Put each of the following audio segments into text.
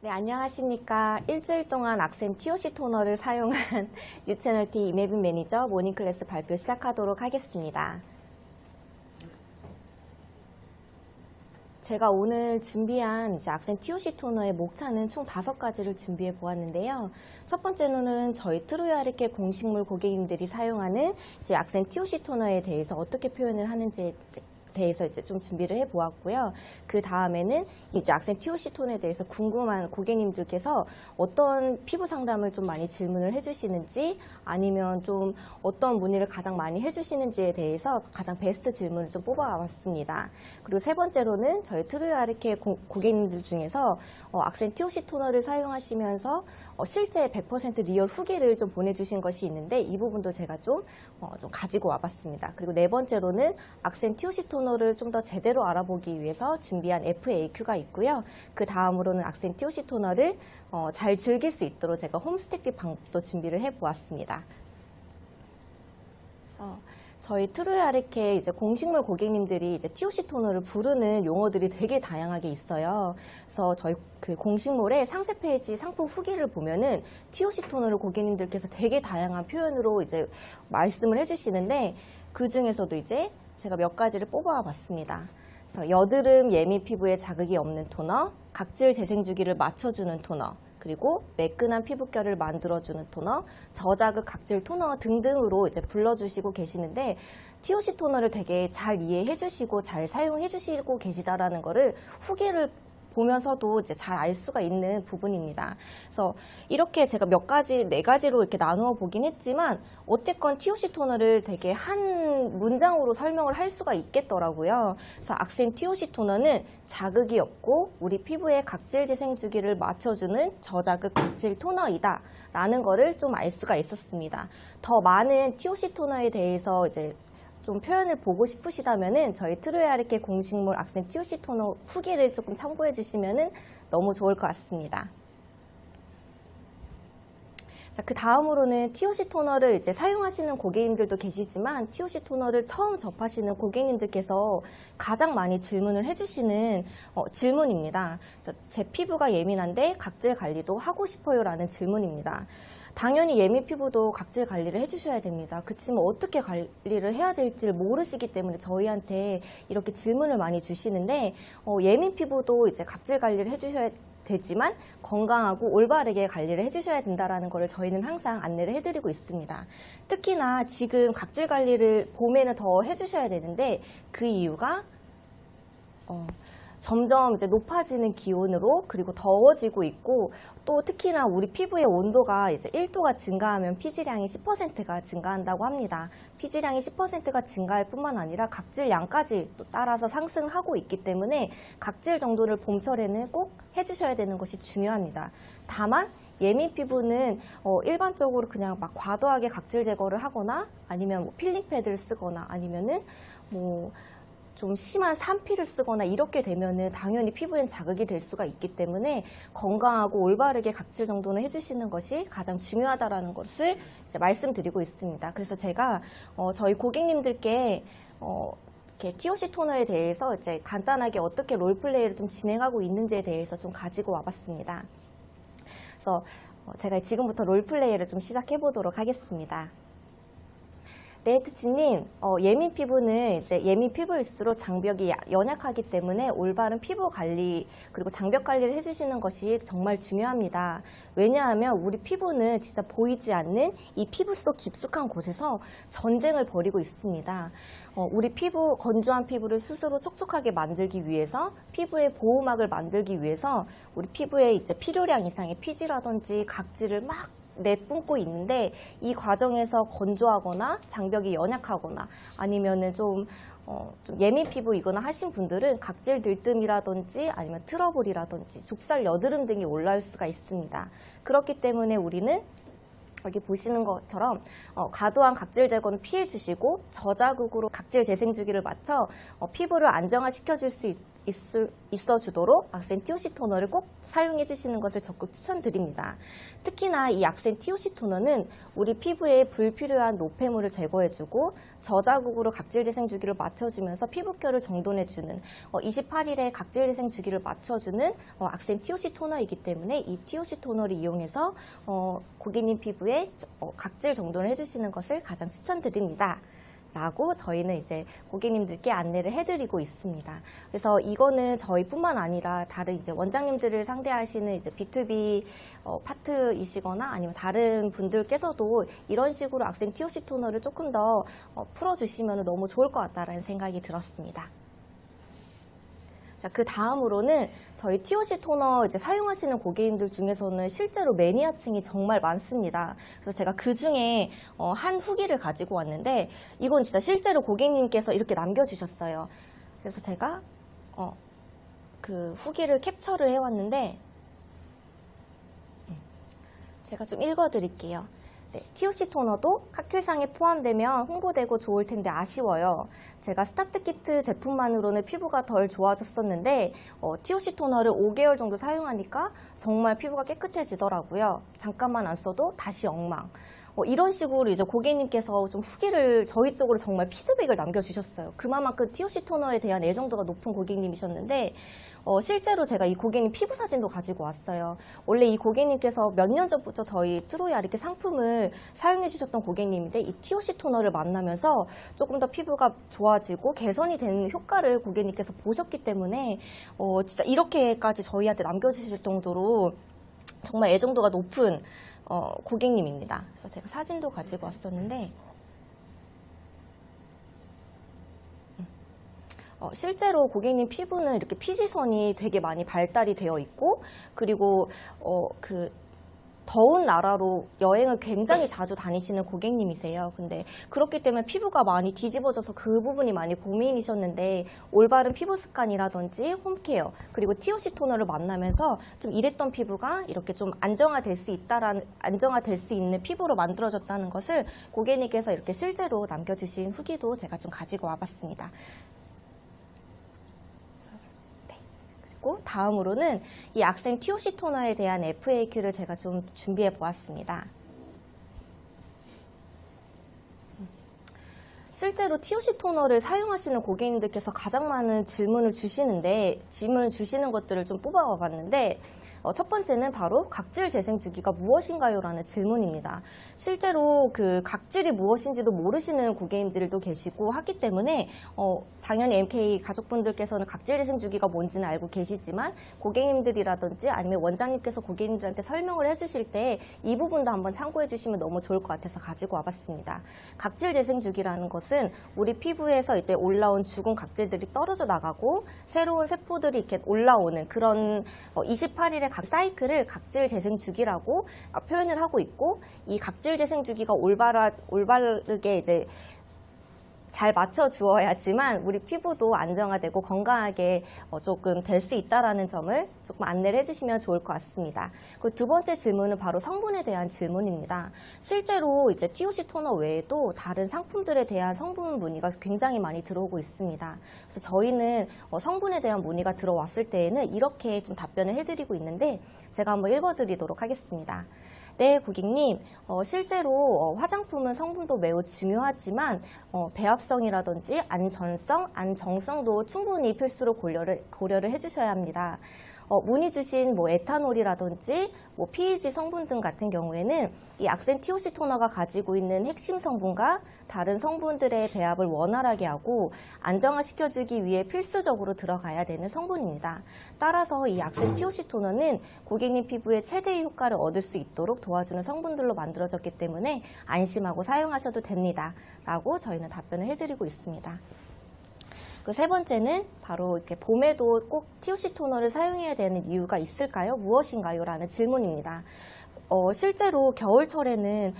네, 안녕하십니까. 일주일 동안 악센 TOC 토너를 사용한 뉴채널T 이매빈 매니저 모닝클래스 발표 시작하도록 하겠습니다. 제가 오늘 준비한 악센 TOC 토너의 목차는 총 5가지를 준비해 보았는데요. 첫 번째로는 저희 트로이아르케 공식물 고객님들이 사용하는 악센 TOC 토너에 대해서 어떻게 표현을 하는지에 대해서 좀 준비를 해 보았고요. 그 다음에는 악센 TOC 톤에 대해서 궁금한 고객님들께서 어떤 피부 상담을 좀 많이 질문을 해주시는지 아니면 좀 어떤 문의를 가장 많이 해주시는지에 대해서 가장 베스트 질문을 좀 뽑아왔습니다. 그리고 세 번째로는 저희 트루이아르케 고객님들 중에서 악센 TOC 토너를 사용하시면서 실제 100% 리얼 후기를 좀 보내주신 것이 있는데 이 부분도 제가 좀 가지고 와봤습니다. 그리고 네 번째로는 악센 TOC 토너를 좀 더 제대로 알아보기 위해서 준비한 FAQ가 있고요. 그 다음으로는 악센 TOC 토너를 잘 즐길 수 있도록 제가 홈스택 방법도 준비를 해보았습니다. 그래서 저희 트루이아르케 공식물 고객님들이 TOC 토너를 부르는 용어들이 되게 다양하게 있어요. 그래서 저희 그 공식물의 상세 페이지 상품 후기를 보면은 TOC 토너를 고객님들께서 되게 다양한 표현으로 말씀을 해주시는데 그 중에서도 제가 몇 가지를 뽑아와 봤습니다. 그래서 여드름 예민 피부에 자극이 없는 토너, 각질 재생 주기를 맞춰주는 토너, 그리고 매끈한 피부결을 만들어주는 토너, 저자극 각질 토너 등등으로 불러주시고 계시는데 TOC 토너를 되게 잘 이해해 주시고 잘 사용해 주시고 계시다라는 거를 후기를 보면서도 잘 알 수가 있는 부분입니다. 그래서 이렇게 제가 몇 가지, 4가지로 이렇게 나누어 보긴 했지만 어쨌건 TOC 토너를 되게 한 문장으로 설명을 할 수가 있겠더라고요. 그래서 악센 TOC 토너는 자극이 없고 우리 피부의 각질 재생 주기를 맞춰주는 저자극 각질 토너이다 라는 거를 좀 알 수가 있었습니다. 더 많은 TOC 토너에 대해서 좀 표현을 보고 싶으시다면은 저희 트루이아르케 공식물 악센 TOC 토너 후기를 조금 참고해 주시면은 너무 좋을 것 같습니다. 자, 그 다음으로는 TOC 토너를 사용하시는 고객님들도 계시지만 TOC 토너를 처음 접하시는 고객님들께서 가장 많이 질문을 해주시는 질문입니다. 제 피부가 예민한데 각질 관리도 하고 싶어요 라는 질문입니다. 당연히 예민 피부도 각질 관리를 해주셔야 됩니다. 그렇지만 어떻게 관리를 해야 될지를 모르시기 때문에 저희한테 이렇게 질문을 많이 주시는데 예민 피부도 각질 관리를 해주셔야 되지만 건강하고 올바르게 관리를 해주셔야 된다는 것을 저희는 항상 안내를 해드리고 있습니다. 특히나 지금 각질 관리를 봄에는 더 해주셔야 되는데 그 이유가 점점 높아지는 기온으로 그리고 더워지고 있고 또 특히나 우리 피부의 온도가 1도가 증가하면 피지량이 10%가 증가한다고 합니다. 피지량이 10%가 증가할 뿐만 아니라 각질량까지 또 따라서 상승하고 있기 때문에 각질 정도를 봄철에는 꼭 해주셔야 되는 것이 중요합니다. 다만 예민 피부는 일반적으로 그냥 막 과도하게 각질 제거를 하거나 아니면 필링 패드를 쓰거나 아니면은 좀 심한 산피를 쓰거나 이렇게 되면은 당연히 피부엔 자극이 될 수가 있기 때문에 건강하고 올바르게 각질 정도는 해주시는 것이 가장 중요하다라는 것을 말씀드리고 있습니다. 그래서 제가 저희 고객님들께 이렇게 TOC 토너에 대해서 간단하게 어떻게 롤플레이를 좀 진행하고 있는지에 대해서 좀 가지고 와봤습니다. 그래서 제가 지금부터 롤플레이를 좀 시작해 보도록 하겠습니다. 네, 트치님, 예민 피부는 예민 피부일수록 장벽이 연약하기 때문에 올바른 피부 관리 그리고 장벽 관리를 해주시는 것이 정말 중요합니다. 왜냐하면 우리 피부는 진짜 보이지 않는 이 피부 속 깊숙한 곳에서 전쟁을 벌이고 있습니다. 우리 피부, 건조한 피부를 스스로 촉촉하게 만들기 위해서 피부의 보호막을 만들기 위해서 우리 피부에 필요량 이상의 피지라든지 각질을 막 내뿜고 있는데 이 과정에서 건조하거나 장벽이 연약하거나 아니면은 좀 예민 피부이거나 하신 분들은 각질 들뜸이라든지 아니면 트러블이라든지 좁쌀 여드름 등이 올라올 수가 있습니다. 그렇기 때문에 우리는 여기 보시는 것처럼 과도한 각질 제거는 피해 주시고 저자극으로 각질 재생 주기를 맞춰 피부를 안정화 시켜줄 수 있어주도록 악센 TOC 토너를 꼭 사용해 주시는 것을 적극 추천드립니다. 특히나 이 악센 TOC 토너는 우리 피부에 불필요한 노폐물을 제거해주고 저자극으로 각질 재생 주기를 맞춰주면서 피부결을 정돈해주는 28일의 각질 재생 주기를 맞춰주는 악센 TOC 토너이기 때문에 이 TOC 토너를 이용해서 고객님 피부에 각질 정돈을 해주시는 것을 가장 추천드립니다. 라고 저희는 이제 고객님들께 안내를 해드리고 있습니다. 그래서 이거는 저희뿐만 아니라 다른 이제 원장님들을 상대하시는 이제 B2B 파트이시거나 아니면 다른 분들께서도 이런 식으로 악센 TOC 토너를 조금 더 풀어주시면 너무 좋을 것 같다라는 생각이 들었습니다. 자, 그 다음으로는 저희 TOC 토너 이제 사용하시는 고객님들 중에서는 실제로 매니아층이 정말 많습니다. 그래서 제가 그 중에 한 후기를 가지고 왔는데 이건 진짜 실제로 고객님께서 이렇게 남겨주셨어요. 그래서 제가 그 후기를 캡처를 해왔는데 제가 좀 읽어드릴게요. 네, TOC 토너도 카큐상에 포함되면 홍보되고 좋을 텐데 아쉬워요. 제가 스타트 키트 제품만으로는 피부가 덜 좋아졌었는데 TOC 토너를 5개월 정도 사용하니까 정말 피부가 깨끗해지더라고요. 잠깐만 안 써도 다시 엉망. 이런 식으로 이제 고객님께서 좀 후기를 저희 쪽으로 정말 피드백을 남겨주셨어요. 그만큼 TOC 토너에 대한 애정도가 높은 고객님이셨는데 실제로 제가 이 고객님 피부 사진도 가지고 왔어요. 원래 이 고객님께서 몇 년 전부터 저희 트로이 아르케 상품을 사용해 주셨던 고객님인데 이 TOC 토너를 만나면서 조금 더 피부가 좋아지고 개선이 되는 효과를 고객님께서 보셨기 때문에 진짜 이렇게까지 저희한테 남겨주실 정도로 정말 애정도가 높은 고객님입니다. 그래서 제가 사진도 가지고 왔었는데 실제로 고객님 피부는 이렇게 피지선이 되게 많이 발달이 되어 있고 그리고 더운 나라로 여행을 굉장히 자주 다니시는 고객님이세요. 근데 그렇기 때문에 피부가 많이 뒤집어져서 그 부분이 많이 고민이셨는데 올바른 피부 습관이라든지 홈케어 그리고 TOC 토너를 만나면서 좀 이랬던 피부가 이렇게 좀 안정화될 수 있는 피부로 만들어졌다는 것을 고객님께서 이렇게 실제로 남겨주신 후기도 제가 좀 가지고 와봤습니다. 다음으로는 이 악센 TOC 토너에 대한 FAQ를 제가 좀 준비해 보았습니다. 실제로 TOC 토너를 사용하시는 고객님들께서 가장 많은 질문을 주시는 것들을 좀 뽑아와 봤는데 첫 번째는 바로 각질 재생 주기가 무엇인가요? 라는 질문입니다. 실제로 그 각질이 무엇인지도 모르시는 고객님들도 계시고 하기 때문에 당연히 MK 가족분들께서는 각질 재생 주기가 뭔지는 알고 계시지만 고객님들이라든지 아니면 원장님께서 고객님들한테 설명을 해주실 때 이 부분도 한번 참고해 주시면 너무 좋을 것 같아서 가지고 와봤습니다. 각질 재생 주기라는 것은 우리 피부에서 이제 올라온 죽은 각질들이 떨어져 나가고 새로운 세포들이 이렇게 올라오는 그런 28일의 각 사이클을 각질 재생 주기라고 표현을 하고 있고 이 각질 재생 주기가 올바르게 이제 잘 맞춰 주어야지만 우리 피부도 안정화되고 건강하게 조금 될 수 있다라는 점을 조금 안내를 해주시면 좋을 것 같습니다. 그 두 번째 질문은 바로 성분에 대한 질문입니다. 실제로 이제 TOC 토너 외에도 다른 상품들에 대한 성분 문의가 굉장히 많이 들어오고 있습니다. 그래서 저희는 성분에 대한 문의가 들어왔을 때에는 이렇게 좀 답변을 해드리고 있는데 제가 한번 읽어드리도록 하겠습니다. 네, 고객님. 실제로 화장품은 성분도 매우 중요하지만 배합성이라든지 안전성, 안정성도 충분히 필수로 고려를 해주셔야 합니다. 문의 주신 에탄올이라든지 PEG 성분 등 같은 경우에는 이 악센 TOC 토너가 가지고 있는 핵심 성분과 다른 성분들의 배합을 원활하게 하고 안정화시켜주기 위해 필수적으로 들어가야 되는 성분입니다. 따라서 이 악센 TOC 토너는 고객님 피부에 최대의 효과를 얻을 수 있도록 도와주는 성분들로 만들어졌기 때문에 안심하고 사용하셔도 됩니다. 라고 저희는 답변을 해드리고 있습니다. 그 세 번째는 바로 이렇게 봄에도 꼭 TOC 토너를 사용해야 되는 이유가 있을까요? 무엇인가요? 라는 질문입니다. 실제로 겨울철에는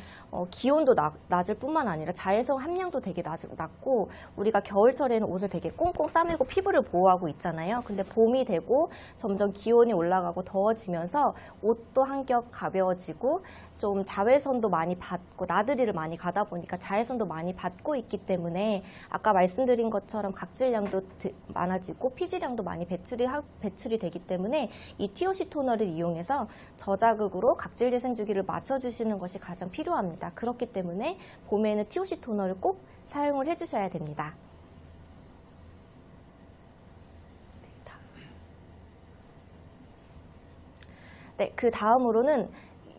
기온도 낮을 뿐만 아니라 자외선 함량도 되게 낮고 우리가 겨울철에는 옷을 되게 꽁꽁 싸매고 피부를 보호하고 있잖아요. 근데 봄이 되고 점점 기온이 올라가고 더워지면서 옷도 한겹 가벼워지고 좀 자외선도 많이 받고 나들이를 많이 가다 보니까 자외선도 많이 받고 있기 때문에 아까 말씀드린 것처럼 각질량도 많아지고 피지량도 많이 배출이 되기 때문에 이 TOC 토너를 이용해서 저자극으로 각질 재생 주기를 맞춰주시는 것이 가장 필요합니다. 그렇기 때문에 봄에는 TOC 토너를 꼭 사용을 해주셔야 됩니다. 네, 그 다음으로는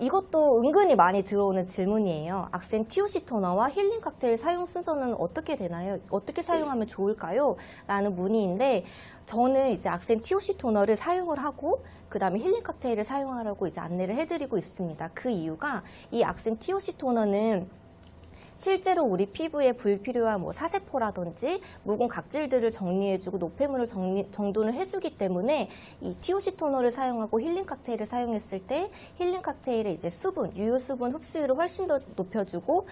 이것도 은근히 많이 들어오는 질문이에요. 악센 TOC 토너와 힐링 칵테일 사용 순서는 어떻게 되나요? 어떻게 사용하면 좋을까요? 라는 문의인데 저는 이제 악센 TOC 토너를 사용을 하고 그 다음에 힐링 칵테일을 사용하라고 이제 안내를 해드리고 있습니다. 그 이유가 이 악센 TOC 토너는 실제로 우리 피부에 불필요한 사세포라든지 묵은 각질들을 정리해주고 노폐물을 정돈을 해주기 때문에 이 TOC 토너를 사용하고 힐링 칵테일을 사용했을 때 힐링 칵테일의 이제 유효 수분 흡수율을 훨씬 더 높여주고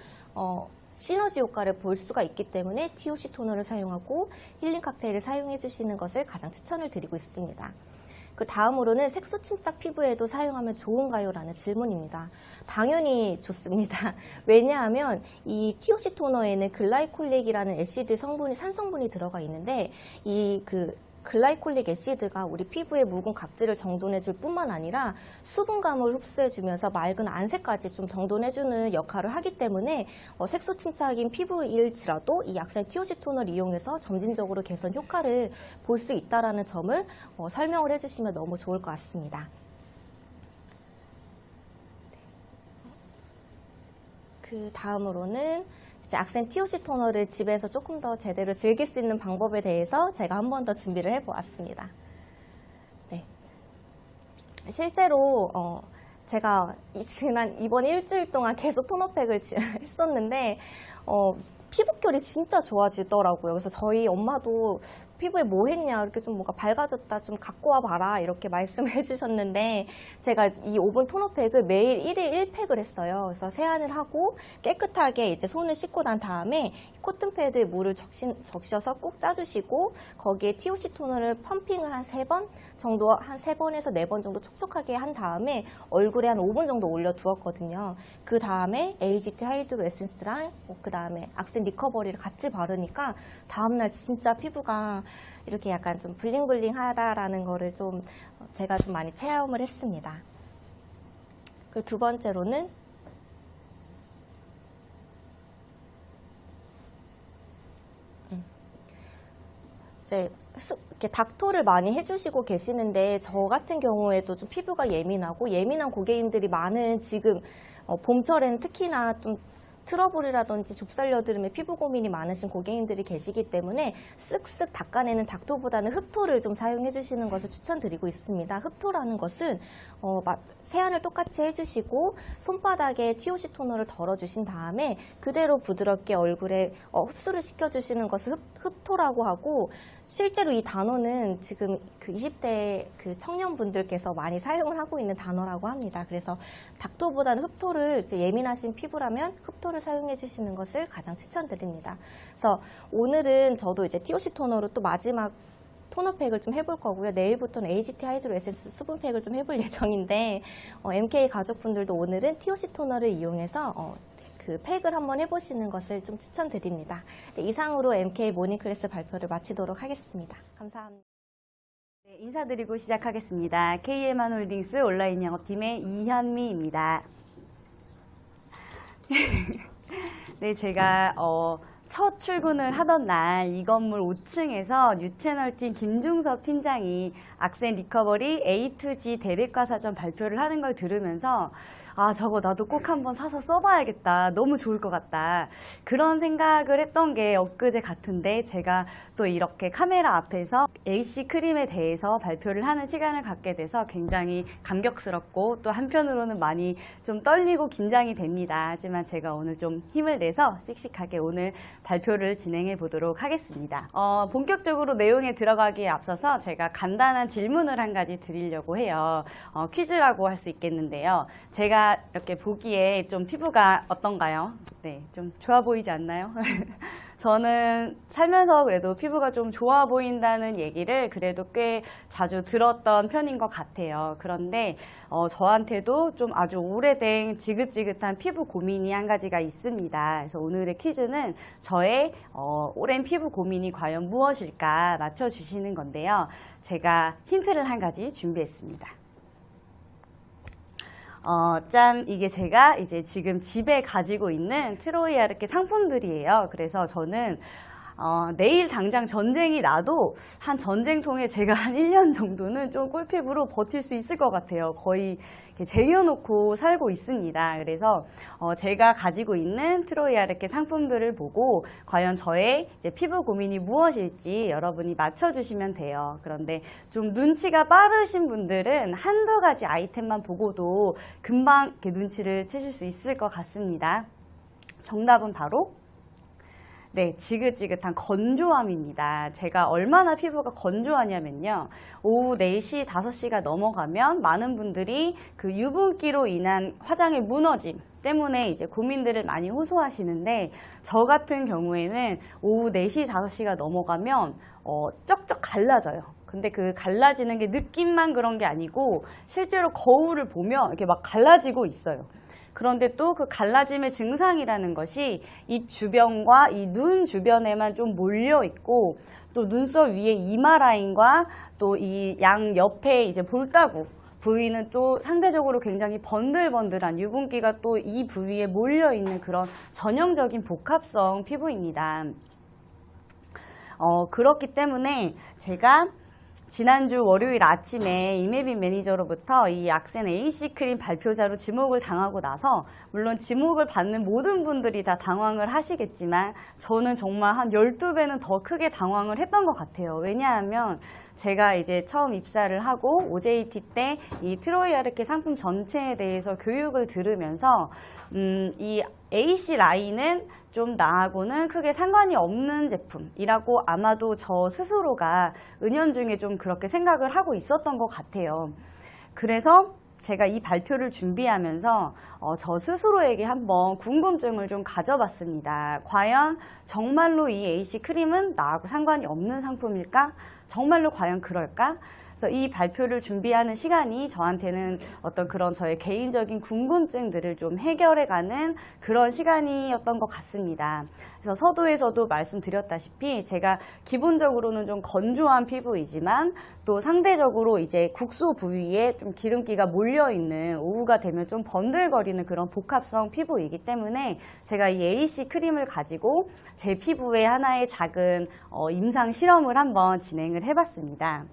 시너지 효과를 볼 수가 있기 때문에 TOC 토너를 사용하고 힐링 칵테일을 사용해 주시는 것을 가장 추천을 드리고 있습니다. 그 다음으로는 색소 침착 피부에도 사용하면 좋은가요? 라는 질문입니다. 당연히 좋습니다. 왜냐하면 이 TOC 토너에는 글라이콜릭이라는 애시드 성분이, 산성분이 들어가 있는데 이 글라이콜릭 애시드가 우리 피부의 묵은 각질을 정돈해 줄 뿐만 아니라 수분감을 흡수해 주면서 맑은 안색까지 좀 정돈해 주는 역할을 하기 때문에 색소 침착인 피부일지라도 이 악센 TOC 토너를 이용해서 점진적으로 개선 효과를 볼 수 있다는 점을 설명을 해주시면 너무 좋을 것 같습니다. 그 다음으로는 악센 TOC 토너를 집에서 조금 더 제대로 즐길 수 있는 방법에 대해서 제가 한 번 더 준비를 해보았습니다. 네. 실제로 제가 이번 일주일 동안 계속 토너팩을 했었는데 피부결이 진짜 좋아지더라고요. 그래서 저희 엄마도 피부에 뭐 했냐, 이렇게 좀 뭔가 밝아졌다, 좀 갖고 와 봐라, 이렇게 말씀을 해주셨는데, 제가 이 오븐 토너팩을 매일 1일 1팩을 했어요. 그래서 세안을 하고 깨끗하게 이제 손을 씻고 난 다음에 코튼패드에 물을 적셔서 꾹 짜주시고, 거기에 TOC 토너를 펌핑을 한 3번 정도, 한 3번에서 4번 정도 촉촉하게 한 다음에 얼굴에 한 5분 정도 올려두었거든요. 그 다음에 AGT 하이드로 에센스랑 그 다음에 악센 리커버리를 같이 바르니까 다음날 진짜 피부가 이렇게 약간 좀 블링블링하다라는 거를 좀 제가 좀 많이 체험을 했습니다. 그리고 두 번째로는 이제 이렇게 닥토를 많이 해주시고 계시는데 저 같은 경우에도 좀 피부가 예민한 고객님들이 많은 지금 봄철에는 특히나 좀 트러블이라든지 좁쌀 여드름에 피부 고민이 많으신 고객님들이 계시기 때문에 쓱쓱 닦아내는 닥토보다는 흡토를 좀 사용해 주시는 것을 추천드리고 있습니다. 흡토라는 것은 세안을 똑같이 해주시고 손바닥에 TOC 토너를 덜어주신 다음에 그대로 부드럽게 얼굴에 흡수를 시켜주시는 것을 흡토라고 하고, 실제로 이 단어는 지금 그 20대 그 청년분들께서 많이 사용을 하고 있는 단어라고 합니다. 그래서 닥토보다는 흡토를, 예민하신 피부라면 흡토를 사용해 주시는 것을 가장 추천드립니다. 그래서 오늘은 저도 이제 TOC 토너로 또 마지막 토너팩을 좀 해볼 거고요. 내일부터는 AGT 하이드로 에센스 수분팩을 좀 해볼 예정인데 MK 가족분들도 오늘은 TOC 토너를 이용해서 그 팩을 한번 해보시는 것을 좀 추천드립니다. 네, 이상으로 MK 모닝클래스 발표를 마치도록 하겠습니다. 감사합니다. 네, 인사드리고 시작하겠습니다. KM한홀딩스 온라인 영업팀의 이현미입니다. 네, 제가 첫 출근을 하던 날 이 건물 5층에서 뉴채널팀 김중섭 팀장이 악센 리커버리 A2G 대백과사전 발표를 하는 걸 들으면서 저거 나도 꼭 한번 사서 써봐야겠다. 너무 좋을 것 같다. 그런 생각을 했던 게 엊그제 같은데 제가 또 이렇게 카메라 앞에서 AC 크림에 대해서 발표를 하는 시간을 갖게 돼서 굉장히 감격스럽고 또 한편으로는 많이 좀 떨리고 긴장이 됩니다. 하지만 제가 오늘 좀 힘을 내서 씩씩하게 오늘 발표를 진행해 보도록 하겠습니다. 본격적으로 내용에 들어가기에 앞서서 제가 간단한 질문을 한 가지 드리려고 해요. 퀴즈라고 할 수 있겠는데요. 제가 제가 이렇게 보기에 좀 피부가 어떤가요? 네, 좀 좋아 보이지 않나요? 저는 살면서 그래도 피부가 좀 좋아 보인다는 얘기를 그래도 꽤 자주 들었던 편인 것 같아요. 그런데 저한테도 좀 아주 오래된 지긋지긋한 피부 고민이 한 가지가 있습니다. 그래서 오늘의 퀴즈는 저의 오랜 피부 고민이 과연 무엇일까 맞춰주시는 건데요. 제가 힌트를 한 가지 준비했습니다. 짠, 이게 제가 이제 지금 집에 가지고 있는 트로이아르케 상품들이에요. 그래서 저는 내일 당장 전쟁이 나도 한 전쟁통에 제가 한 1년 정도는 좀 꿀피부로 버틸 수 있을 것 같아요. 거의 이렇게 쟁여놓고 살고 있습니다. 그래서 제가 가지고 있는 트로이아르케 상품들을 보고 과연 저의 이제 피부 고민이 무엇일지 여러분이 맞춰주시면 돼요. 그런데 좀 눈치가 빠르신 분들은 한두 가지 아이템만 보고도 금방 이렇게 눈치를 채실 수 있을 것 같습니다. 정답은 바로 네, 지긋지긋한 건조함입니다. 제가 얼마나 피부가 건조하냐면요. 오후 4시, 5시가 넘어가면 많은 분들이 그 유분기로 인한 화장의 무너짐 때문에 이제 고민들을 많이 호소하시는데 저 같은 경우에는 오후 4시, 5시가 넘어가면 쩍쩍 갈라져요. 근데 그 갈라지는 게 느낌만 그런 게 아니고 실제로 거울을 보면 이렇게 막 갈라지고 있어요. 그런데 또 그 갈라짐의 증상이라는 것이 입 주변과 이 눈 주변에만 좀 몰려 있고 또 눈썹 위에 이마 라인과 또 이 양 옆에 이제 볼따구 부위는 또 상대적으로 굉장히 번들번들한 유분기가 또 이 부위에 몰려 있는 그런 전형적인 복합성 피부입니다. 그렇기 때문에 제가 지난주 월요일 아침에 이메빈 매니저로부터 이 악센 AC 크림 발표자로 지목을 당하고 나서 물론 지목을 받는 모든 분들이 다 당황을 하시겠지만 저는 정말 한 12배는 더 크게 당황을 했던 것 같아요. 왜냐하면 제가 이제 처음 입사를 하고 OJT 때 이 트로이아르케 상품 전체에 대해서 교육을 들으면서 이 AC 라인은 좀 나하고는 크게 상관이 없는 제품이라고 아마도 저 스스로가 은연중에 좀 그렇게 생각을 하고 있었던 것 같아요. 그래서 제가 이 발표를 준비하면서 저 스스로에게 한번 궁금증을 좀 가져봤습니다. 과연 정말로 이 AC 크림은 나하고 상관이 없는 상품일까? 정말로 과연 그럴까? 그래서 이 발표를 준비하는 시간이 저한테는 어떤 그런 저의 개인적인 궁금증들을 좀 해결해가는 그런 시간이었던 것 같습니다. 그래서 서두에서도 말씀드렸다시피 제가 기본적으로는 좀 건조한 피부이지만 또 상대적으로 이제 국소 부위에 좀 기름기가 몰려있는 오후가 되면 좀 번들거리는 그런 복합성 피부이기 때문에 제가 이 AC 크림을 가지고 제 피부에 하나의 작은 임상 실험을 한번 진행을 해봤습니다.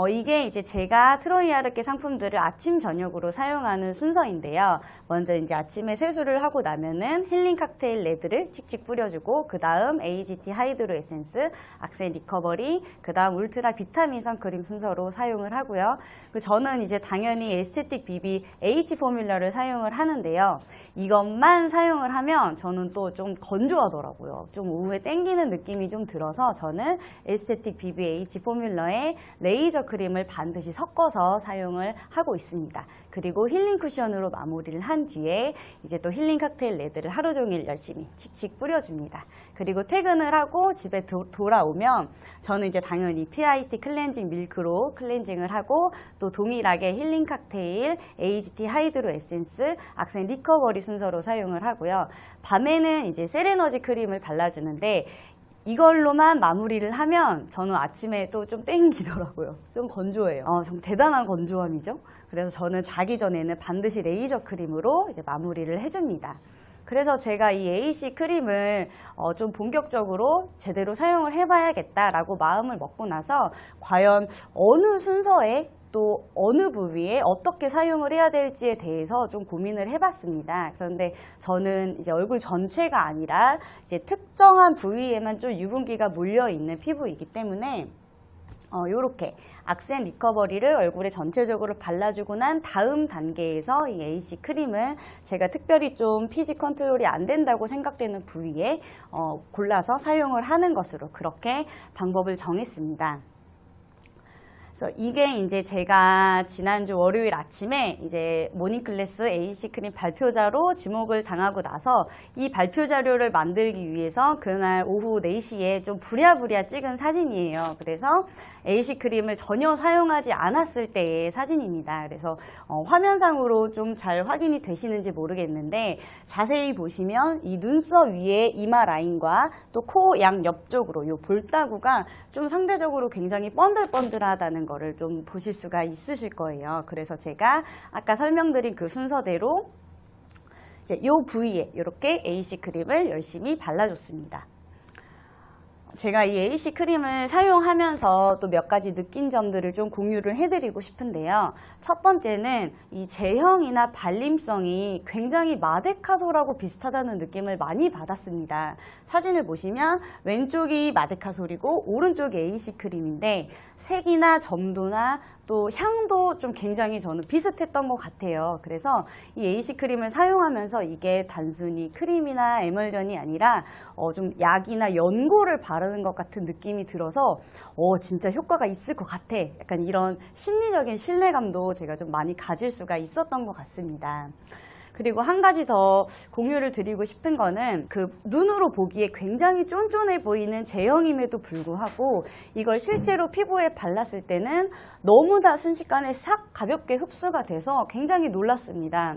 이게 이제 제가 트로이아르케 상품들을 아침 저녁으로 사용하는 순서인데요. 먼저 이제 아침에 세수를 하고 나면은 힐링 칵테일 레드를 칙칙 뿌려주고 그 다음 AGT 하이드로 에센스, 악센 리커버리, 그 다음 울트라 비타민 선크림 순서로 사용을 하고요. 저는 이제 당연히 에스테틱 BB H 포뮬러를 사용을 하는데요. 이것만 사용을 하면 저는 또 좀 건조하더라고요. 좀 오후에 땡기는 느낌이 좀 들어서 저는 에스테틱 BB H 포뮬러에 레이저 크림을 반드시 섞어서 사용을 하고 있습니다. 그리고 힐링 쿠션으로 마무리를 한 뒤에 이제 또 힐링 칵테일 레드를 하루 종일 열심히 칙칙 뿌려줍니다. 그리고 퇴근을 하고 집에 돌아오면 저는 이제 당연히 PIT 클렌징 밀크로 클렌징을 하고 또 동일하게 힐링 칵테일, AGT 하이드로 에센스, 악센 리커버리 순서로 사용을 하고요. 밤에는 이제 셀에너지 크림을 발라주는데 이걸로만 마무리를 하면 저는 아침에 또 좀 땡기더라고요. 좀 건조해요. 좀 대단한 건조함이죠. 그래서 저는 자기 전에는 반드시 레이저 크림으로 이제 마무리를 해줍니다. 그래서 제가 이 AC 크림을 좀 본격적으로 제대로 사용을 해봐야겠다라고 마음을 먹고 나서 과연 어느 순서에 또 어느 부위에 어떻게 사용을 해야 될지에 대해서 좀 고민을 해봤습니다. 그런데 저는 이제 얼굴 전체가 아니라 이제 특정한 부위에만 좀 유분기가 몰려 있는 피부이기 때문에 요렇게 악센 리커버리를 얼굴에 전체적으로 발라주고 난 다음 단계에서 이 AC 크림을 제가 특별히 좀 피지 컨트롤이 안 된다고 생각되는 부위에 골라서 사용을 하는 것으로 그렇게 방법을 정했습니다. 그래서 이게 이제 제가 지난주 월요일 아침에 이제 모닝클래스 AC 크림 발표자로 지목을 당하고 나서 이 발표 자료를 만들기 위해서 그날 오후 4시에 좀 부랴부랴 찍은 사진이에요. 그래서 AC 크림을 전혀 사용하지 않았을 때의 사진입니다. 그래서 화면상으로 좀 잘 확인이 되시는지 모르겠는데 자세히 보시면 이 눈썹 위에 이마 라인과 또 코 양 옆쪽으로 이 볼따구가 좀 상대적으로 굉장히 번들번들하다는 거를 좀 보실 수가 있으실 거예요. 그래서 제가 아까 설명드린 그 순서대로 이제 이 부위에 이렇게 AC 크림을 열심히 발라줬습니다. 제가 이 AC 크림을 사용하면서 또 몇 가지 느낀 점들을 좀 공유를 해드리고 싶은데요. 첫 번째는 이 제형이나 발림성이 굉장히 마데카솔하고 비슷하다는 느낌을 많이 받았습니다. 사진을 보시면 왼쪽이 마데카솔이고 오른쪽이 AC 크림인데 색이나 점도나 또 향도 좀 굉장히 저는 비슷했던 것 같아요. 그래서 이 AC 크림을 사용하면서 이게 단순히 크림이나 에멀전이 아니라 좀 약이나 연고를 바르는 것 같은 느낌이 들어서 진짜 효과가 있을 것 같아. 약간 이런 심리적인 신뢰감도 제가 좀 많이 가질 수가 있었던 것 같습니다. 그리고 한 가지 더 공유를 드리고 싶은 거는 그 눈으로 보기에 굉장히 쫀쫀해 보이는 제형임에도 불구하고 이걸 실제로 피부에 발랐을 때는 너무나 순식간에 싹 가볍게 흡수가 돼서 굉장히 놀랐습니다.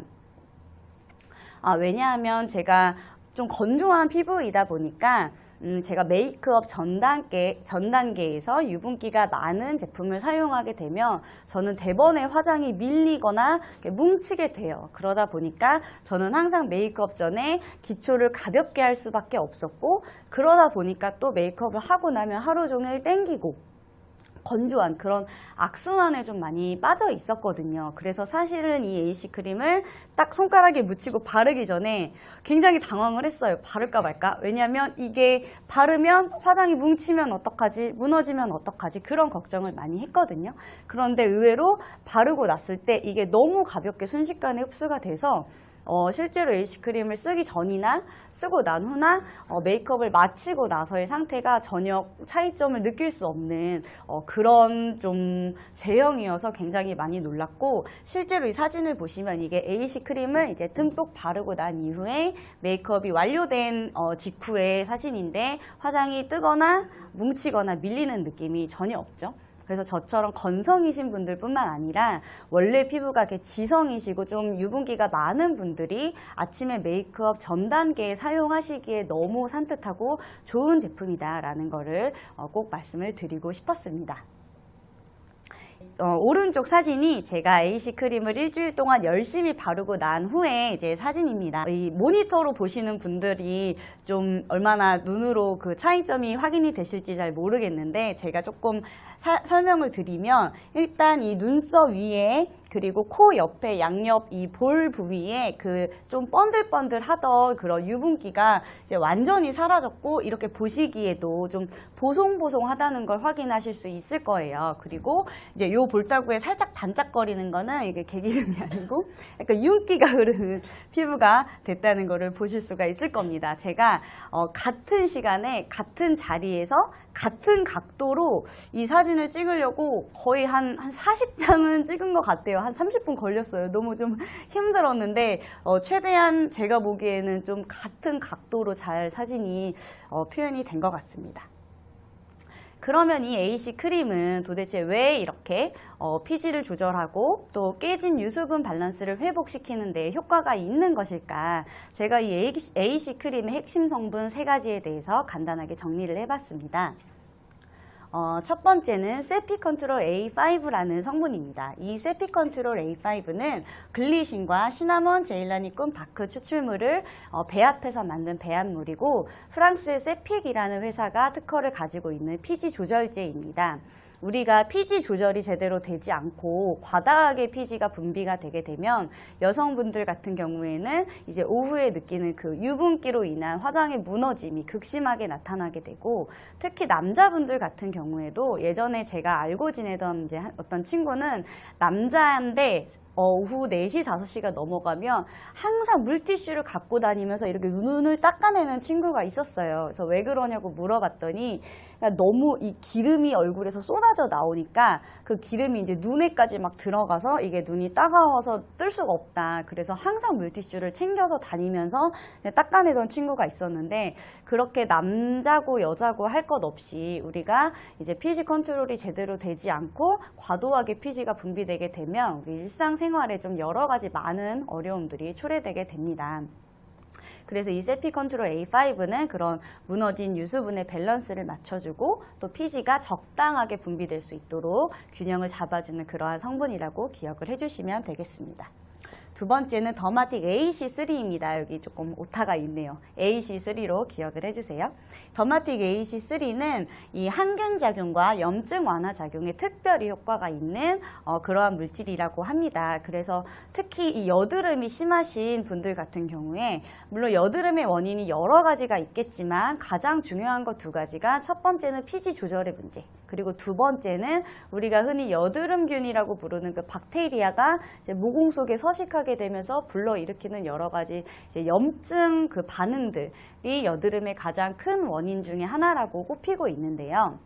왜냐하면 제가 좀 건조한 피부이다 보니까 제가 메이크업 전 단계에서 유분기가 많은 제품을 사용하게 되면 저는 대번에 화장이 밀리거나 뭉치게 돼요. 그러다 보니까 저는 항상 메이크업 전에 기초를 가볍게 할 수밖에 없었고 그러다 보니까 또 메이크업을 하고 나면 하루 종일 땡기고 건조한 그런 악순환에 좀 많이 빠져 있었거든요. 그래서 사실은 이 AC 크림을 딱 손가락에 묻히고 바르기 전에 굉장히 당황을 했어요. 바를까 말까? 왜냐하면 이게 바르면 화장이 뭉치면 어떡하지? 무너지면 어떡하지? 그런 걱정을 많이 했거든요. 그런데 의외로 바르고 났을 때 이게 너무 가볍게 순식간에 흡수가 돼서 실제로 AC 크림을 쓰기 전이나 쓰고 난 후나 메이크업을 마치고 나서의 상태가 전혀 차이점을 느낄 수 없는 그런 좀 제형이어서 굉장히 많이 놀랐고 실제로 이 사진을 보시면 이게 AC 크림을 이제 듬뿍 바르고 난 이후에 메이크업이 완료된 직후의 사진인데 화장이 뜨거나 뭉치거나 밀리는 느낌이 전혀 없죠. 그래서 저처럼 건성이신 분들 뿐만 아니라 원래 피부가 이렇게 지성이시고 좀 유분기가 많은 분들이 아침에 메이크업 전 단계에 사용하시기에 너무 산뜻하고 좋은 제품이다라는 거를 꼭 말씀을 드리고 싶었습니다. 오른쪽 사진이 제가 AC 크림을 일주일 동안 열심히 바르고 난 후에 이제 사진입니다. 이 모니터로 보시는 분들이 좀 얼마나 눈으로 그 차이점이 확인이 되실지 잘 모르겠는데 제가 조금 설명을 드리면 일단 이 눈썹 위에 그리고 코 옆에 양옆 이 볼 부위에 그 좀 번들번들하던 그런 유분기가 이제 완전히 사라졌고 이렇게 보시기에도 좀 보송보송하다는 걸 확인하실 수 있을 거예요. 그리고 이제 요 볼따구에 살짝 반짝거리는 거는 이게 개기름이 아니고 약간 윤기가 흐르는 피부가 됐다는 거를 보실 수가 있을 겁니다. 제가 같은 시간에 같은 자리에서 같은 각도로 이 사진을 찍으려고 거의 한 40장은 찍은 것 같아요. 한 30분 걸렸어요. 너무 좀 힘들었는데 최대한 제가 보기에는 좀 같은 각도로 잘 사진이 표현이 된 것 같습니다. 그러면 이 AC 크림은 도대체 왜 이렇게 피지를 조절하고 또 깨진 유수분 밸런스를 회복시키는 데 효과가 있는 것일까? 제가 이 AC 크림의 핵심 성분 3가지에 대해서 간단하게 정리를 해봤습니다. 첫 번째는 세피 컨트롤 A5라는 성분입니다. 이 세피 컨트롤 A5는 글리신과 시나몬, 제일라니콘, 바크 추출물을 배합해서 만든 배합물이고 프랑스의 세픽이라는 회사가 특허를 가지고 있는 피지 조절제입니다. 우리가 피지 조절이 제대로 되지 않고 과다하게 피지가 분비가 되게 되면 여성분들 같은 경우에는 이제 오후에 느끼는 그 유분기로 인한 화장의 무너짐이 극심하게 나타나게 되고 특히 남자분들 같은 경우에도 예전에 제가 알고 지내던 이제 어떤 친구는 남자인데 오후 4시, 5시가 넘어가면 항상 물티슈를 갖고 다니면서 이렇게 눈을 닦아내는 친구가 있었어요. 그래서 왜 그러냐고 물어봤더니 너무 이 기름이 얼굴에서 쏟아져 나오니까 그 기름이 이제 눈에까지 막 들어가서 이게 눈이 따가워서 뜰 수가 없다. 그래서 항상 물티슈를 챙겨서 다니면서 닦아내던 친구가 있었는데, 그렇게 남자고 여자고 할 것 없이 우리가 이제 피지 컨트롤이 제대로 되지 않고 과도하게 피지가 분비되게 되면 우리 일상생활에 좀 여러 가지 많은 어려움들이 초래되게 됩니다. 그래서 이 세피 컨트롤 A5는 그런 무너진 유수분의 밸런스를 맞춰주고 또 피지가 적당하게 분비될 수 있도록 균형을 잡아주는 그러한 성분이라고 기억을 해주시면 되겠습니다. 두 번째는 더마틱 AC3입니다. 여기 조금 오타가 있네요. AC3로 기억을 해주세요. 더마틱 AC3는 이 항균 작용과 염증 완화 작용에 특별히 효과가 있는 그러한 물질이라고 합니다. 그래서 특히 이 여드름이 심하신 분들 같은 경우에, 물론 여드름의 원인이 여러 가지가 있겠지만 가장 중요한 것 2가지가, 첫 번째는 피지 조절의 문제, 그리고 두 번째는 우리가 흔히 여드름균이라고 부르는 그 박테리아가 이제 모공 속에 서식하게 되면서 불러일으키는 여러 가지 이제 염증 그 반응들이 여드름의 가장 큰 원인 중에 하나라고 꼽히고 있는데요.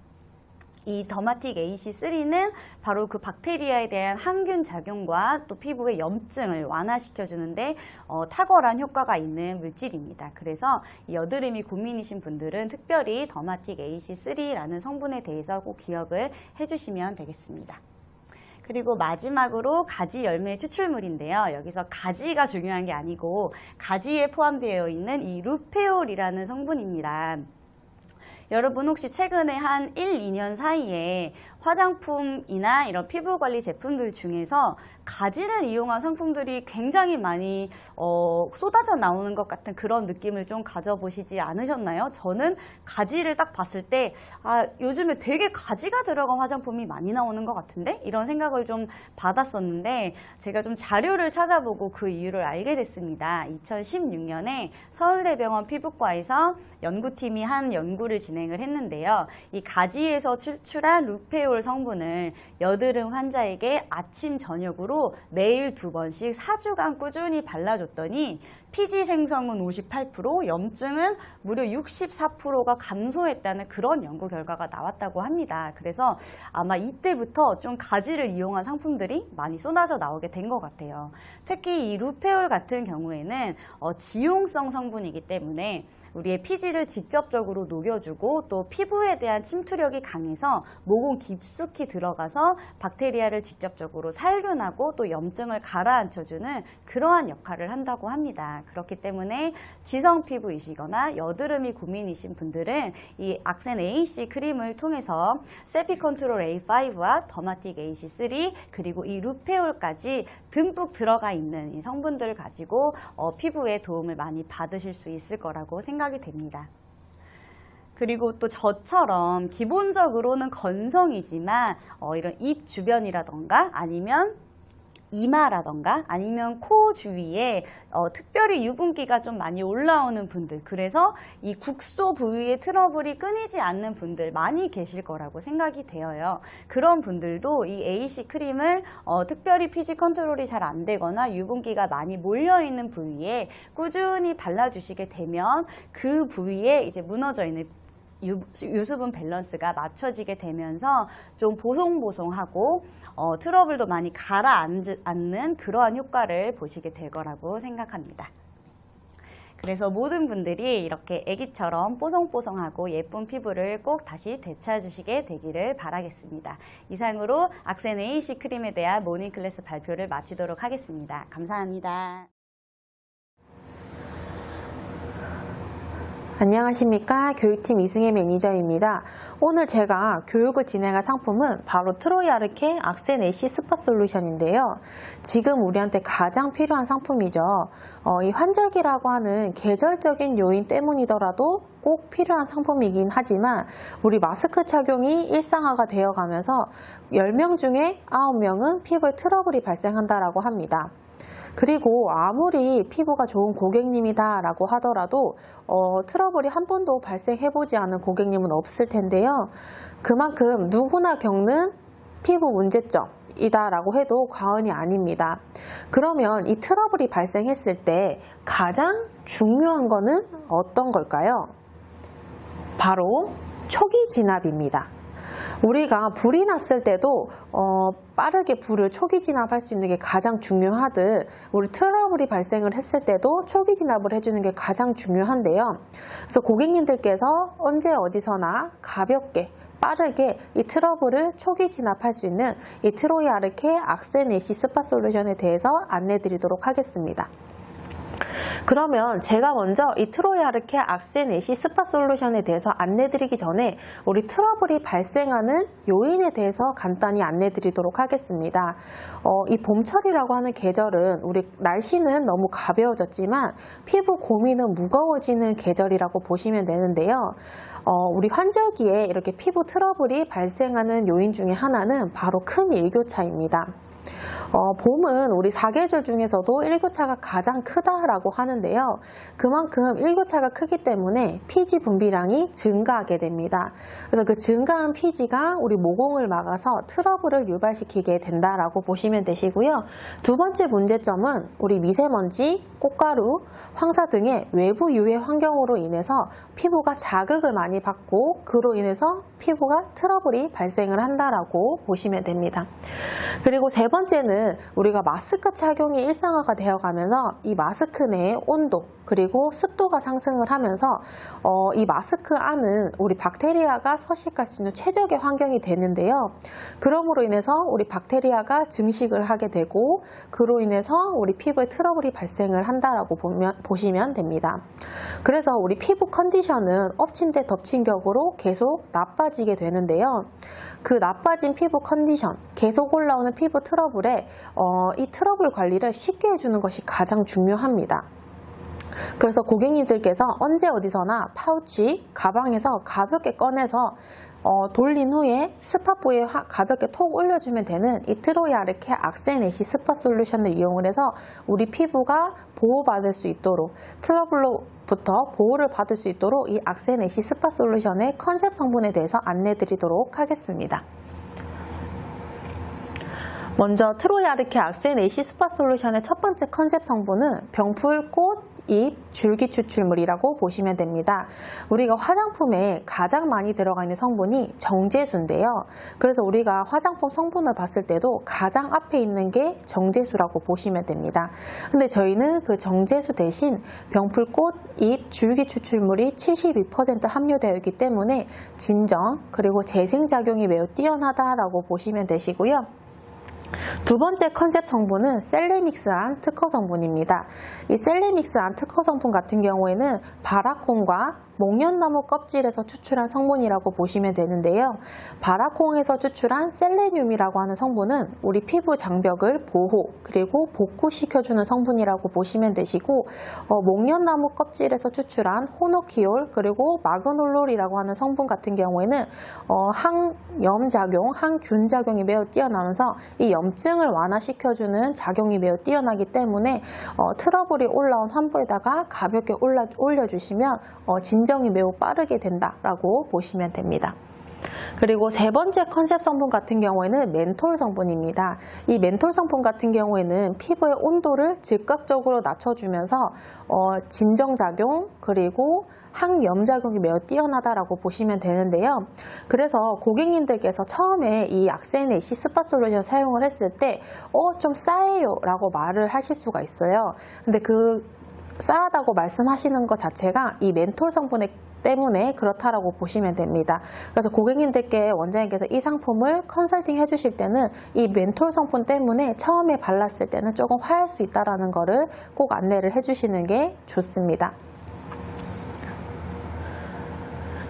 이 더마틱 AC3는 바로 그 박테리아에 대한 항균 작용과 또 피부의 염증을 완화시켜주는데 탁월한 효과가 있는 물질입니다. 그래서 여드름이 고민이신 분들은 특별히 더마틱 AC3라는 성분에 대해서 꼭 기억을 해주시면 되겠습니다. 그리고 마지막으로 가지 열매 추출물인데요. 여기서 가지가 중요한 게 아니고 가지에 포함되어 있는 이 루페올이라는 성분입니다. 여러분 혹시 최근에 한 1, 2년 사이에 화장품이나 이런 피부 관리 제품들 중에서 가지를 이용한 상품들이 굉장히 많이 쏟아져 나오는 것 같은 그런 느낌을 좀 가져보시지 않으셨나요? 저는 가지를 딱 봤을 때 요즘에 되게 가지가 들어간 화장품이 많이 나오는 것 같은데? 이런 생각을 좀 받았었는데, 제가 좀 자료를 찾아보고 그 이유를 알게 됐습니다. 2016년에 서울대병원 피부과에서 연구팀이 한 연구를 진행을 했는데요. 이 가지에서 추출한 루페올 성분을 여드름 환자에게 아침, 저녁으로 매일 2번씩 4주간 꾸준히 발라줬더니 피지 생성은 58%, 염증은 무려 64%가 감소했다는 그런 연구 결과가 나왔다고 합니다. 그래서 아마 이때부터 좀 가지를 이용한 상품들이 많이 쏟아져 나오게 된 것 같아요. 특히 이 루페올 같은 경우에는 지용성 성분이기 때문에 우리의 피지를 직접적으로 녹여주고 또 피부에 대한 침투력이 강해서 모공 깊숙이 들어가서 박테리아를 직접적으로 살균하고 또 염증을 가라앉혀주는 그러한 역할을 한다고 합니다. 그렇기 때문에 지성 피부이시거나 여드름이 고민이신 분들은 이 악센 AC 크림을 통해서 세피 컨트롤 A5와 더마틱 AC3 그리고 이 루페올까지 듬뿍 들어가 있는 이 성분들을 가지고 피부에 도움을 많이 받으실 수 있을 거라고 생각이 됩니다. 그리고 또 저처럼 기본적으로는 건성이지만 이런 입 주변이라던가 아니면 이마라던가 아니면 코 주위에 특별히 유분기가 좀 많이 올라오는 분들, 그래서 이 국소 부위의 트러블이 끊이지 않는 분들 많이 계실 거라고 생각이 되어요. 그런 분들도 이 AC 크림을 특별히 피지 컨트롤이 잘 안 되거나 유분기가 많이 몰려있는 부위에 꾸준히 발라주시게 되면 그 부위에 이제 무너져 있는 유수분 밸런스가 맞춰지게 되면서 좀 보송보송하고 트러블도 많이 가라앉는 그러한 효과를 보시게 될 거라고 생각합니다. 그래서 모든 분들이 이렇게 아기처럼 뽀송뽀송하고 예쁜 피부를 꼭 다시 되찾으시게 되기를 바라겠습니다. 이상으로 악센 AC 크림에 대한 모닝 클래스 발표를 마치도록 하겠습니다. 감사합니다. 안녕하십니까. 교육팀 이승혜 매니저입니다. 오늘 제가 교육을 진행할 상품은 바로 트로이아르케 악센 AC 스파 솔루션인데요. 지금 우리한테 가장 필요한 상품이죠. 이 환절기라고 하는 계절적인 요인 때문이더라도 꼭 필요한 상품이긴 하지만 우리 마스크 착용이 일상화가 되어가면서 10명 중에 9명은 피부에 트러블이 발생한다라고 합니다. 그리고 아무리 피부가 좋은 고객님이다 라고 하더라도 트러블이 한 번도 발생해보지 않은 고객님은 없을 텐데요. 그만큼 누구나 겪는 피부 문제점, 트러블이다라고 해도 과언이 아닙니다. 그러면 이 트러블이 발생했을 때 가장 중요한 거는 어떤 걸까요? 바로 초기 진압입니다. 우리가 불이 났을 때도 빠르게 불을 초기 진압할 수 있는 게 가장 중요하듯 우리 트러블이 발생을 했을 때도 초기 진압을 해주는 게 가장 중요한데요. 그래서 고객님들께서 언제 어디서나 가볍게 빠르게 이 트러블을 초기 진압할 수 있는 이 트로이 아르케 악센 AC 스파 솔루션에 대해서 안내 드리도록 하겠습니다. 그러면 제가 먼저 이 트로이 아르케 악센 AC 스파 솔루션에 대해서 안내드리기 전에 우리 트러블이 발생하는 요인에 대해서 간단히 안내드리도록 하겠습니다. 이 봄철이라고 하는 계절은 우리 날씨는 너무 가벼워졌지만 피부 고민은 무거워지는 계절이라고 보시면 되는데요. 우리 환절기에 이렇게 피부 트러블이 발생하는 요인 중에 하나는 바로 큰 일교차입니다. 봄은 우리 4계절 중에서도 일교차가 가장 크다라고 하는데요. 그만큼 일교차가 크기 때문에 피지 분비량이 증가하게 됩니다. 그래서 그 증가한 피지가 우리 모공을 막아서 트러블을 유발시키게 된다라고 보시면 되시고요. 두 번째 문제점은 우리 미세먼지, 꽃가루, 황사 등의 외부 유해 환경으로 인해서 피부가 자극을 많이 받고 그로 인해서 피부가 트러블이 발생을 한다라고 보시면 됩니다. 그리고 세 번째는 우리가 마스크 착용이 일상화가 되어가면서 이 마스크 내의 온도 그리고 습도가 상승을 하면서 이 마스크 안은 우리 박테리아가 서식할 수 있는 최적의 환경이 되는데요. 그러므로 인해서 우리 박테리아가 증식을 하게 되고 그로 인해서 우리 피부에 트러블이 발생을 한다라고 보시면 됩니다. 그래서 우리 피부 컨디션은 엎친 데 덮친 격으로 계속 나빠지게 되는데요. 그 나빠진 피부 컨디션, 계속 올라오는 피부 트러블에 이 트러블 관리를 쉽게 해주는 것이 가장 중요합니다. 그래서 고객님들께서 언제 어디서나 파우치, 가방에서 가볍게 꺼내서 돌린 후에 스파 부위에 가볍게 톡 올려주면 되는 이 트로이 아르케 악센 AC 스파 솔루션을 이용을 해서 우리 피부가 보호받을 수 있도록 트러블로부터 보호를 받을 수 있도록 이 악센 AC 스파 솔루션의 컨셉 성분에 대해서 안내 드리도록 하겠습니다. 먼저 트로이 아르케 악센 AC 스파 솔루션의 첫 번째 컨셉 성분은 병풀, 꽃, 잎, 줄기 추출물이라고 보시면 됩니다. 우리가 화장품에 가장 많이 들어가 있는 성분이 정제수인데요. 그래서 우리가 화장품 성분을 봤을 때도 가장 앞에 있는 게 정제수라고 보시면 됩니다. 근데 저희는 그 정제수 대신 병풀, 꽃, 잎, 줄기 추출물이 72% 함유되어 있기 때문에 진정 그리고 재생작용이 매우 뛰어나다라고 보시면 되시고요. 두 번째 컨셉 성분은 셀레믹스한 특허 성분입니다. 이 셀레믹스한 특허 성분 같은 경우에는 바라콩과 목련나무 껍질에서 추출한 성분이라고 보시면 되는데요. 바라콩에서 추출한 셀레늄이라고 하는 성분은 우리 피부 장벽을 보호 그리고 복구시켜주는 성분이라고 보시면 되시고 목련나무 껍질에서 추출한 호노키올 그리고 마그놀롤이라고 하는 성분 같은 경우에는 항염작용, 항균작용이 매우 뛰어나면서 이 염증을 완화시켜주는 작용이 매우 뛰어나기 때문에 트러블이 올라온 환부에다가 가볍게 올려주시면 진정이 매우 빠르게 된다라고 보시면 됩니다. 그리고 세 번째 컨셉 성분 같은 경우에는 멘톨 성분입니다. 이 멘톨 성분 같은 경우에는 피부의 온도를 즉각적으로 낮춰주면서 진정작용 그리고 항염작용이 매우 뛰어나다라고 보시면 되는데요. 그래서 고객님들께서 처음에 이 악센 AC 스파 솔루션 사용을 했을 때 좀 싸해요 라고 말을 하실 수가 있어요. 근데 그 싸하다고 말씀하시는 것 자체가 이 멘톨 성분 때문에 그렇다라고 보시면 됩니다. 그래서 고객님들께 원장님께서 이 상품을 컨설팅 해주실 때는 이 멘톨 성분 때문에 처음에 발랐을 때는 조금 화할 수 있다는 거를 꼭 안내를 해주시는 게 좋습니다.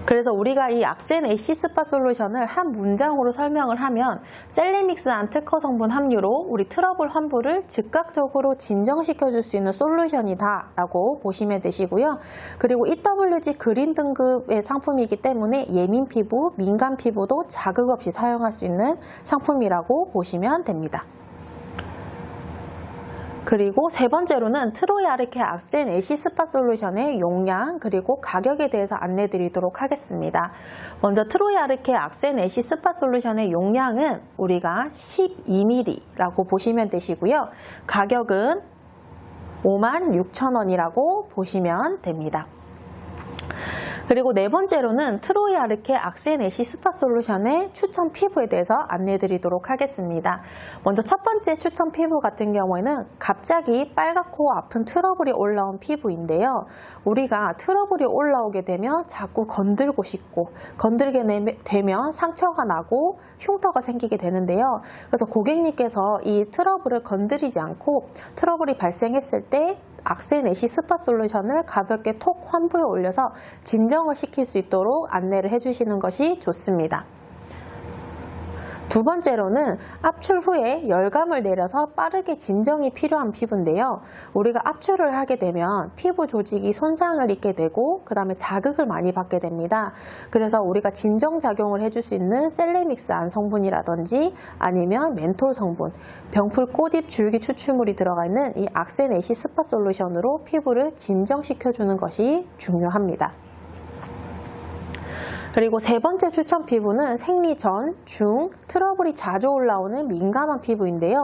그래서 우리가 이 악센 AC 스파 솔루션을 한 문장으로 설명을 하면 셀레믹스한 특허 성분 함유로 우리 트러블 환부를 즉각적으로 진정시켜줄 수 있는 솔루션이다 라고 보시면 되시고요. 그리고 EWG 그린 등급의 상품이기 때문에 예민 피부, 민감 피부도 자극 없이 사용할 수 있는 상품이라고 보시면 됩니다. 그리고 세 번째로는 트로이아르케 악센 애쉬 스파 솔루션의 용량 그리고 가격에 대해서 안내 드리도록 하겠습니다. 먼저 트로이아르케 악센 애쉬 스파 솔루션의 용량은 우리가 12ml라고 보시면 되시고요. 가격은 56,000원이라고 보시면 됩니다. 그리고 네 번째로는 트로이아르케 악센 애쉬 스파 솔루션의 추천 피부에 대해서 안내 드리도록 하겠습니다. 먼저 첫 번째 추천 피부 같은 경우에는 갑자기 빨갛고 아픈 트러블이 올라온 피부인데요. 우리가 트러블이 올라오게 되면 자꾸 건들고 싶고 건들게 되면 상처가 나고 흉터가 생기게 되는데요. 그래서 고객님께서 이 트러블을 건드리지 않고 트러블이 발생했을 때 악센 애쉬 스파 솔루션을 가볍게 톡 환부에 올려서 진정을 시킬 수 있도록 안내를 해주시는 것이 좋습니다. 두 번째로는 압출 후에 열감을 내려서 빠르게 진정이 필요한 피부인데요. 우리가 압출을 하게 되면 피부 조직이 손상을 입게 되고 그 다음에 자극을 많이 받게 됩니다. 그래서 우리가 진정 작용을 해줄 수 있는 셀레믹스 안 성분이라든지 아니면 멘톨 성분, 병풀 꽃잎 줄기 추출물이 들어가 있는 이 악센 애쉬 스파 솔루션으로 피부를 진정시켜주는 것이 중요합니다. 그리고 세 번째 추천 피부는 생리 전, 중, 트러블이 자주 올라오는 민감한 피부인데요.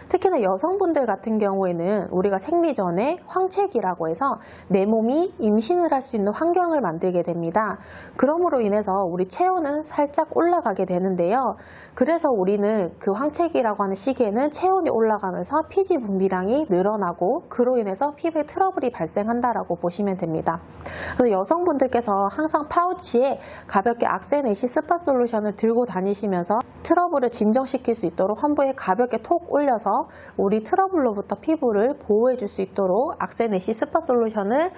특히나 여성분들 같은 경우에는 우리가 생리 전에 황체기라고 해서 내 몸이 임신을 할 수 있는 환경을 만들게 됩니다. 그러므로 인해서 우리 체온은 살짝 올라가게 되는데요. 그래서 우리는 그 황체기라고 하는 시기에는 체온이 올라가면서 피지 분비량이 늘어나고 그로 인해서 피부에 트러블이 발생한다라고 보시면 됩니다. 그래서 여성분들께서 항상 파우치에 가볍게 악센 애쉬 스파 솔루션을 들고 다니시면서 트러블을 진정시킬 수 있도록 환부에 가볍게 톡 올려서 우리 트러블로부터 피부를 보호해 줄 수 있도록 악센 애쉬 스파 솔루션을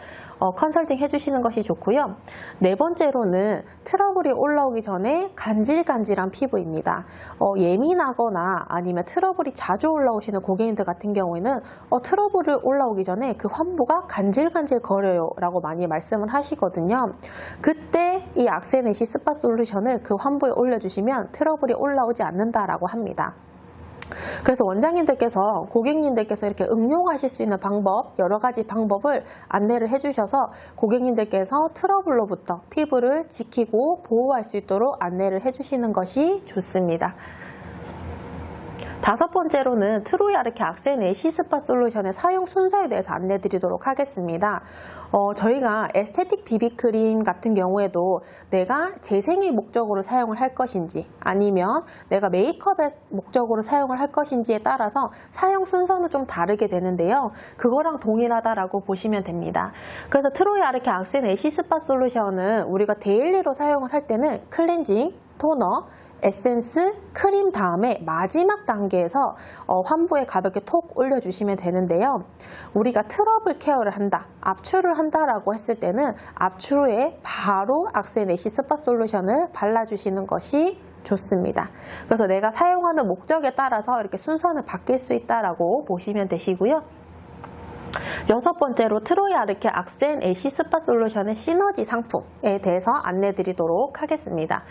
컨설팅 해주시는 것이 좋고요. 네 번째로는 트러블이 올라오기 전에 간질간질한 피부입니다. 예민하거나 아니면 트러블이 자주 올라오시는 고객님들 같은 경우에는 트러블이 올라오기 전에 그 환부가 간질간질 거려요 라고 많이 말씀을 하시거든요. 그때 이 악센 애쉬 스파 솔루션을 그 환부에 올려주시면 트러블이 올라오지 않는다라고 합니다. 그래서 원장님들께서 고객님들께서 이렇게 응용하실 수 있는 방법, 여러 가지 방법을 안내를 해주셔서 고객님들께서 트러블로부터 피부를 지키고 보호할 수 있도록 안내를 해주시는 것이 좋습니다. 다섯 번째로는 트로이아르케 악센 애쉬 스파 솔루션의 사용 순서에 대해서 안내 드리도록 하겠습니다. 저희가 에스테틱 비비크림 같은 경우에도 내가 재생의 목적으로 사용을 할 것인지 아니면 내가 메이크업의 목적으로 사용을 할 것인지에 따라서 사용 순서는 좀 다르게 되는데요. 그거랑 동일하다라고 보시면 됩니다. 그래서 트로이아르케 악센 애쉬 스파 솔루션은 우리가 데일리로 사용을 할 때는 클렌징, 토너, 에센스, 크림 다음에 마지막 단계에서 환부에 가볍게 톡 올려주시면 되는데요. 우리가 트러블 케어를 한다, 압출을 한다라고 했을 때는 압출 후에 바로 악센 애쉬 스파 솔루션을 발라주시는 것이 좋습니다. 그래서 내가 사용하는 목적에 따라서 이렇게 순서는 바뀔 수 있다라고 보시면 되시고요. 여섯 번째로 트로이아르케 악센 애쉬 스파 솔루션의 시너지 상품에 대해서 안내 드리도록 하겠습니다.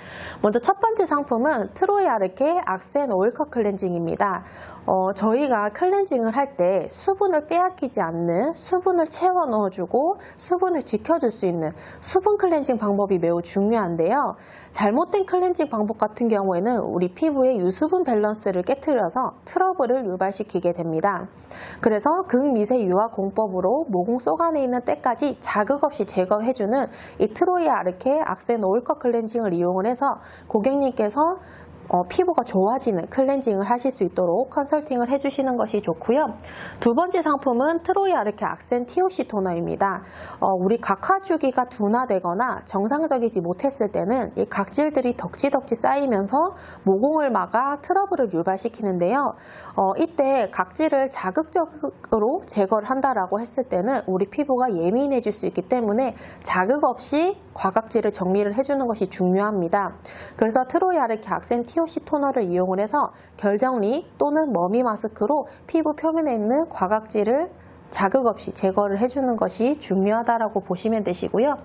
먼저 첫 번째 상품은 트로이아르케 악센 오일컷 클렌징입니다. 저희가 클렌징을 할 때 수분을 빼앗기지 않는 수분을 채워 넣어주고 수분을 지켜줄 수 있는 수분 클렌징 방법이 매우 중요한데요. 잘못된 클렌징 방법 같은 경우에는 우리 피부의 유수분 밸런스를 깨트려서 트러블을 유발시키게 됩니다. 그래서 극미세 유화 공법으로 모공 속 안에 있는 때까지 자극 없이 제거해주는 이 트로이아르케 악센 오일컷 클렌징을 이용을 해서 고객님께서 피부가 좋아지는 클렌징을 하실 수 있도록 컨설팅을 해주시는 것이 좋고요. 두 번째 상품은 트로이아르케 악센 TOC 토너입니다. 우리 각화 주기가 둔화되거나 정상적이지 못했을 때는 이 각질들이 덕지덕지 쌓이면서 모공을 막아 트러블을 유발시키는데요. 이때 각질을 자극적으로 제거를 한다라고 했을 때는 우리 피부가 예민해질 수 있기 때문에 자극 없이 과각질을 정리를 해주는 것이 중요합니다. 그래서 트로이아르케 악센 TOC 토너를 이용을 해서 결정리 또는 머미 마스크로 피부 표면에 있는 과각질을 자극 없이 제거를 해주는 것이 중요하다라고 보시면 되시고요.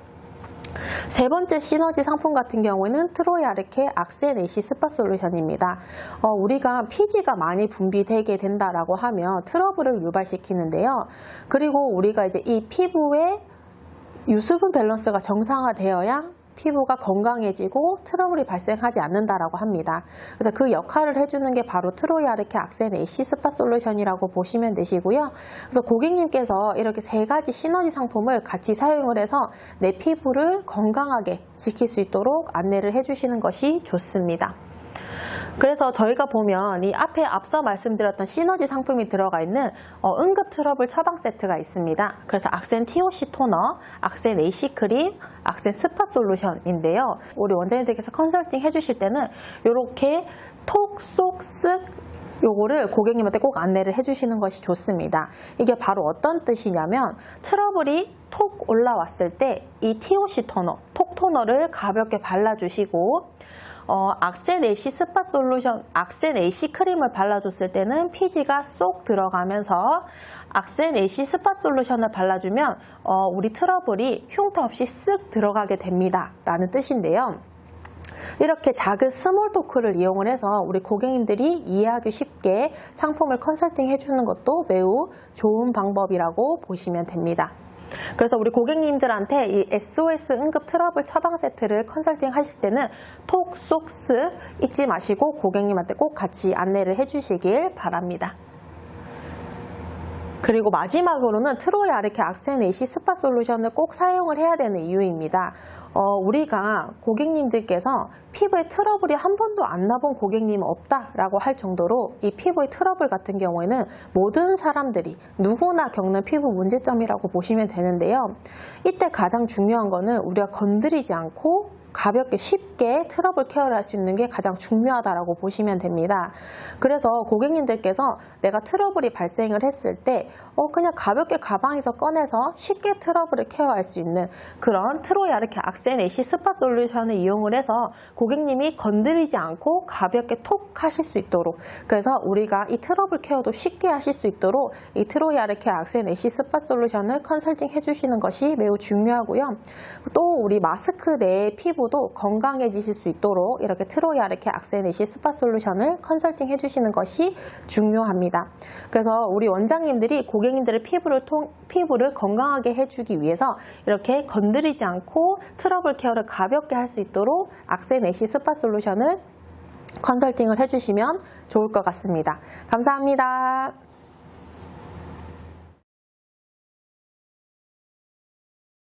세 번째 시너지 상품 같은 경우에는 트로이아르케 악센 애쉬 스파 솔루션입니다. 우리가 피지가 많이 분비되게 된다라고 하면 트러블을 유발시키는데요. 그리고 우리가 이제 이 피부의 유수분 밸런스가 정상화되어야 피부가 건강해지고 트러블이 발생하지 않는다라고 합니다. 그래서 그 역할을 해주는 게 바로 트로이아르케 악센 애쉬 스파 솔루션이라고 보시면 되시고요. 그래서 고객님께서 이렇게 세 가지 시너지 상품을 같이 사용을 해서 내 피부를 건강하게 지킬 수 있도록 안내를 해주시는 것이 좋습니다. 그래서 저희가 보면 이 앞에 앞서 말씀드렸던 시너지 상품이 들어가 있는 응급 트러블 처방 세트가 있습니다. 그래서 악센 TOC 토너, 악센 AC 크림, 악센 스파 솔루션인데요. 우리 원장님들께서 컨설팅 해주실 때는 이렇게 톡, 쏙, 쓱 요거를 고객님한테 꼭 안내를 해주시는 것이 좋습니다. 이게 바로 어떤 뜻이냐면 트러블이 톡 올라왔을 때 이 TOC 토너, 톡 토너를 가볍게 발라주시고 악센 애쉬 스파 솔루션, 악센 애쉬 크림을 발라줬을 때는 피지가 쏙 들어가면서 악센 애쉬 스파 솔루션을 발라주면 우리 트러블이 흉터 없이 쓱 들어가게 됩니다 라는 뜻인데요. 이렇게 작은 스몰 토크를 이용을 해서 우리 고객님들이 이해하기 쉽게 상품을 컨설팅 해주는 것도 매우 좋은 방법이라고 보시면 됩니다. 그래서 우리 고객님들한테 이 SOS 응급 트러블 처방 세트를 컨설팅 하실 때는 톡, 쏙, 쓱 잊지 마시고 고객님한테 꼭 같이 안내를 해주시길 바랍니다. 그리고 마지막으로는 트로이아르케 악센 애쉬 스파 솔루션을 꼭 사용을 해야 되는 이유입니다. 우리가 고객님들께서 피부에 트러블이 한 번도 안 나본 고객님은 없다라고 할 정도로 이 피부의 트러블 같은 경우에는 모든 사람들이 누구나 겪는 피부 문제점이라고 보시면 되는데요. 이때 가장 중요한 거는 우리가 건드리지 않고 가볍게 쉽게 트러블 케어를 할 수 있는 게 가장 중요하다고 보시면 됩니다. 그래서 고객님들께서 내가 트러블이 발생을 했을 때 그냥 가볍게 가방에서 꺼내서 쉽게 트러블을 케어할 수 있는 그런 트로이아르케 악센 애쉬 스파 솔루션을 이용을 해서 고객님이 건드리지 않고 가볍게 톡 하실 수 있도록, 그래서 우리가 이 트러블 케어도 쉽게 하실 수 있도록 이 트로이아르케 악센 애쉬 스파 솔루션을 컨설팅 해주시는 것이 매우 중요하고요. 또 우리 마스크 내의 피부 도 건강해지실 수 있도록 이렇게 트로이아르케 악센 애쉬 스파 솔루션을 컨설팅 해주시는 것이 중요합니다. 그래서 우리 원장님들이 고객님들의 피부를 건강하게 해주기 위해서 이렇게 건드리지 않고 트러블 케어를 가볍게 할 수 있도록 악센 애쉬 스파 솔루션을 컨설팅을 해주시면 좋을 것 같습니다. 감사합니다.